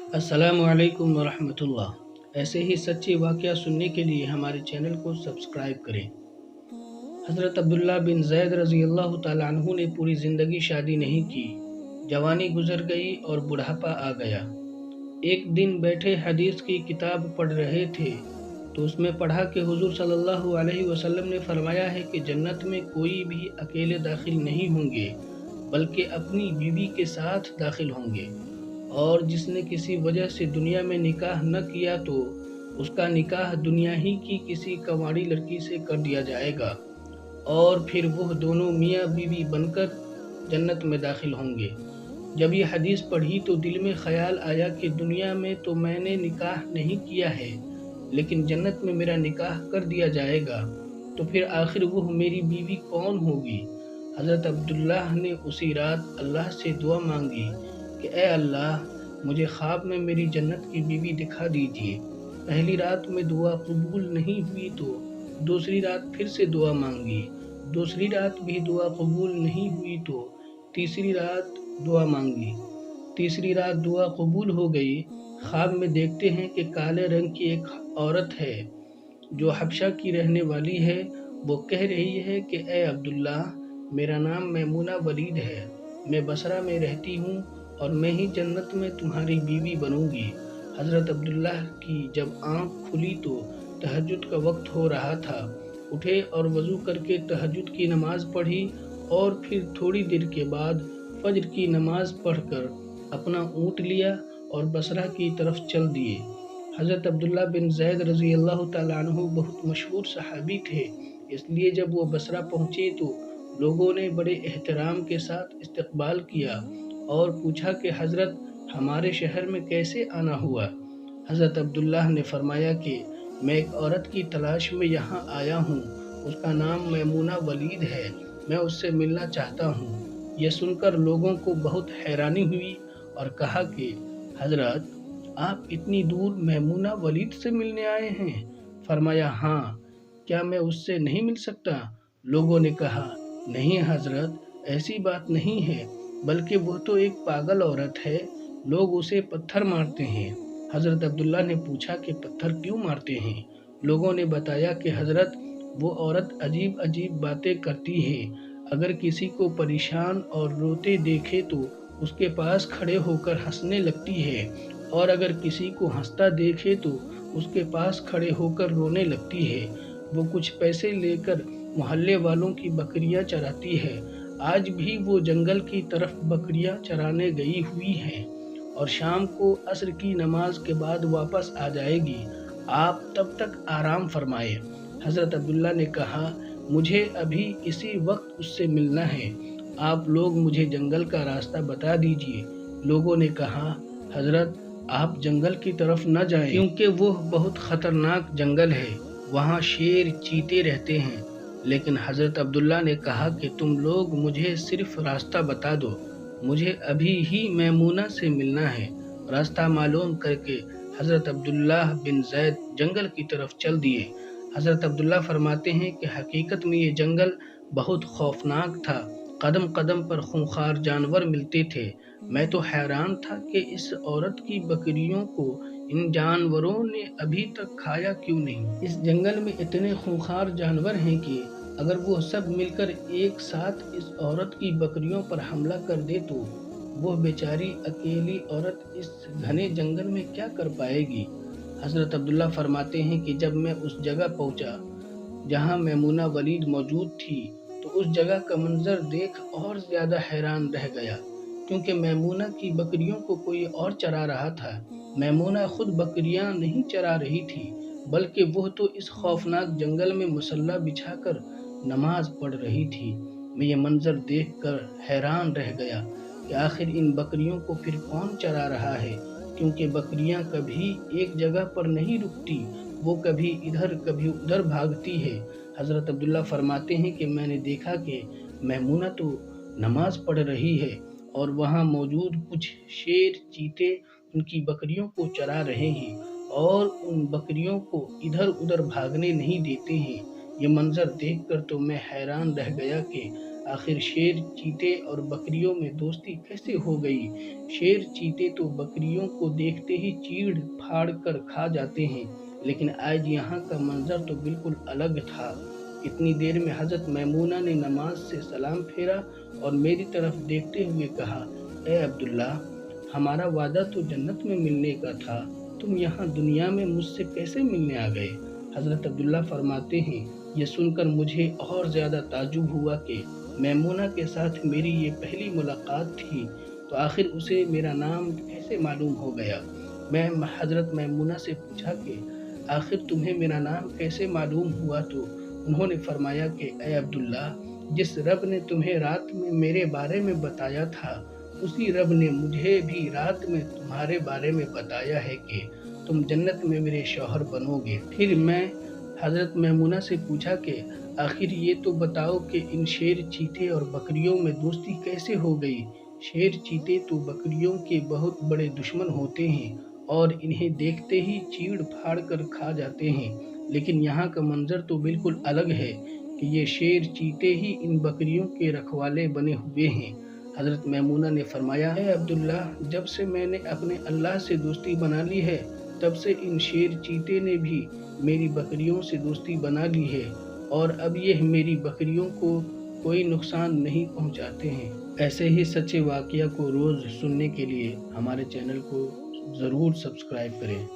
अस्सलामु अलैकुम वरहमतुल्लाह। ऐसे ही सच्चे वाक़या सुनने के लिए हमारे चैनल को सब्सक्राइब करें। हज़रत अब्दुल्ला बिन ज़ैद रज़ी अल्लाह तआला अन्हु ने पूरी ज़िंदगी शादी नहीं की। जवानी गुजर गई और बुढ़ापा आ गया। एक दिन बैठे हदीस की किताब पढ़ रहे थे तो उसमें पढ़ा कि हुज़ूर सल्लल्लाहु अलैहि वसल्लम ने फरमाया है कि जन्नत में कोई भी अकेले दाखिल नहीं होंगे बल्कि अपनी बीवी के साथ दाखिल होंगे, और जिसने किसी वजह से दुनिया में निकाह न किया तो उसका निकाह दुनिया ही की किसी कवाड़ी लड़की से कर दिया जाएगा और फिर वह दोनों मियाँ बीवी बनकर जन्नत में दाखिल होंगे। जब ये हदीस पढ़ी तो दिल में ख्याल आया कि दुनिया में तो मैंने निकाह नहीं किया है, लेकिन जन्नत में मेरा निकाह कर दिया जाएगा, तो फिर आखिर वह मेरी बीवी कौन होगी। हज़रत अब्दुल्लाह ने उसी रात अल्लाह से दुआ मांगी कि ए अल्लाह, मुझे ख्वाब में मेरी जन्नत की बीवी दिखा दीजिए। पहली रात में दुआ कबूल नहीं हुई तो दूसरी रात फिर से दुआ मांगी। दूसरी रात भी दुआ कबूल नहीं हुई तो तीसरी रात दुआ मांगी। तीसरी रात दुआ कबूल हो गई। ख्वाब में देखते हैं कि काले रंग की एक औरत है जो हबशा की रहने वाली है। वो कह रही है कि ए अब्दुल्ला, मेरा नाम मैमूना वलीद है, मैं बसरा में रहती हूँ और मैं ही जन्नत में तुम्हारी बीवी बनूंगी। हज़रत अब्दुल्ला की जब आँख खुली तो तहज्जुद का वक्त हो रहा था। उठे और वज़ू करके तहज्जुद की नमाज़ पढ़ी और फिर थोड़ी देर के बाद फज्र की नमाज़ पढ़कर अपना ऊँट लिया और बसरा की तरफ चल दिए। हज़रत अब्दुल्ला बिन ज़ैद रज़ी अल्लाह तआला अन्हु बहुत मशहूर सहाबी थे, इसलिए जब वो बसरा पहुँचे तो लोगों ने बड़े एहतराम के साथ इस्तकबाल किया और पूछा कि हज़रत, हमारे शहर में कैसे आना हुआ। हज़रत अब्दुल्ला ने फरमाया कि मैं एक औरत की तलाश में यहाँ आया हूँ, उसका नाम मैमूना वलीद है, मैं उससे मिलना चाहता हूँ। यह सुनकर लोगों को बहुत हैरानी हुई और कहा कि हज़रत, आप इतनी दूर मैमूना वलीद से मिलने आए हैं? फरमाया हाँ, क्या मैं उससे नहीं मिल सकता? लोगों ने कहा नहीं हज़रत, ऐसी बात नहीं है, बल्कि वो तो एक पागल औरत है, लोग उसे पत्थर मारते हैं। हज़रत अब्दुल्ला ने पूछा कि पत्थर क्यों मारते हैं? लोगों ने बताया कि हज़रत, वो औरत अजीब अजीब बातें करती है। अगर किसी को परेशान और रोते देखे तो उसके पास खड़े होकर हंसने लगती है, और अगर किसी को हंसता देखे तो उसके पास खड़े होकर रोने लगती है। वो कुछ पैसे लेकर मोहल्ले वालों की बकरियां चराती है। आज भी वो जंगल की तरफ बकरियां चराने गई हुई है और शाम को असर की नमाज के बाद वापस आ जाएगी। आप तब तक आराम फरमाए। हज़रत अब्दुल्ला ने कहा, मुझे अभी इसी वक्त उससे मिलना है, आप लोग मुझे जंगल का रास्ता बता दीजिए। लोगों ने कहा, हज़रत, आप जंगल की तरफ न जाएं, क्योंकि वो बहुत ख़तरनाक जंगल है, वहाँ शेर चीते रहते हैं। लेकिन हज़रत अब्दुल्ला ने कहा कि तुम लोग मुझे सिर्फ रास्ता बता दो, मुझे अभी ही मैमूना से मिलना है। रास्ता मालूम करके हज़रत अब्दुल्ला बिन ज़ैद जंगल की तरफ चल दिए। हज़रत अब्दुल्ला फरमाते हैं कि हकीकत में ये जंगल बहुत खौफनाक था। कदम कदम पर खूंखार जानवर मिलते थे। मैं तो हैरान था कि इस औरत की बकरियों को इन जानवरों ने अभी तक खाया क्यों नहीं। इस जंगल में इतने खूंखार जानवर हैं कि अगर वो सब मिलकर एक साथ इस औरत की बकरियों पर हमला कर दे तो वो बेचारी अकेली औरत इस घने जंगल में क्या कर पाएगी। हज़रत अब्दुल्ला फरमाते हैं कि जब मैं उस जगह पहुंचा जहां मैमूना वलीद मौजूद थी तो उस जगह का मंजर देख और ज़्यादा हैरान रह गया, क्योंकि मैमूना की बकरियों को कोई और चरा रहा था। मैमूना खुद बकरियां नहीं चरा रही थी, बल्कि वह तो इस खौफनाक जंगल में मुसल्ला बिछाकर नमाज पढ़ रही थी। मैं ये मंजर देखकर हैरान रह गया कि आखिर इन बकरियों को फिर कौन चरा रहा है, क्योंकि बकरियां कभी एक जगह पर नहीं रुकती, वो कभी इधर कभी उधर भागती है। हज़रत अब्दुल्ला फरमाते हैं कि मैंने देखा कि मैमूना तो नमाज पढ़ रही है और वहाँ मौजूद कुछ शेर चीते उनकी बकरियों को चरा रहे हैं और उन बकरियों को इधर उधर भागने नहीं देते हैं। ये मंजर देखकर तो मैं हैरान रह गया कि आखिर शेर, चीते और बकरियों में दोस्ती कैसे हो गई? शेर, चीते तो बकरियों को देखते ही चीड़ फाड़ कर खा जाते हैं, लेकिन आज यहाँ का मंजर तो बिल्कुल अलग था। इतनी देर में हज़रत मैमूना ने नमाज से सलाम फेरा और मेरी तरफ देखते हुए कहा, ए अब्दुल्ला, हमारा वादा तो जन्नत में मिलने का था, तुम यहाँ दुनिया में मुझसे कैसे मिलने आ गए? हज़रत अब्दुल्ला फरमाते हैं, ये सुनकर मुझे और ज़्यादा ताज्जुब हुआ कि मैमूना के साथ मेरी ये पहली मुलाकात थी, तो आखिर उसे मेरा नाम कैसे मालूम हो गया? मैं हज़रत मैमूना से पूछा कि आखिर तुम्हें मेरा नाम कैसे मालूम हुआ? तो उन्होंने फरमाया कि ए अब्दुल्ला, जिस रब ने तुम्हें रात में मेरे बारे में बताया था, उसी रब ने मुझे भी रात में तुम्हारे बारे में बताया है कि तुम जन्नत में मेरे शौहर बनोगे। फिर मैं हज़रत मैमूना से पूछा कि आखिर ये तो बताओ कि इन शेर, चीते और बकरियों में दोस्ती कैसे हो गई? शेर, चीते तो बकरियों के बहुत बड़े दुश्मन होते हैं और इन्हें देखते ही चीड़ फाड़ कर खा जाते हैं, लेकिन यहाँ का मंजर तो बिल्कुल अलग है कि ये शेर, चीते ही इन बकरियों के रखवाले बने हुए हैं। हज़रत मैमूना ने फरमाया, है अब्दुल्ला, जब से मैंने अपने अल्लाह से दोस्ती बना ली है, तब से इन शेर, चीते ने भी मेरी बकरियों से दोस्ती बना ली है और अब ये मेरी बकरियों को कोई नुकसान नहीं पहुंचाते हैं। ऐसे ही सच्चे वाक़या को रोज़ सुनने के लिए हमारे चैनल को ज़रूर सब्सक्राइब करें।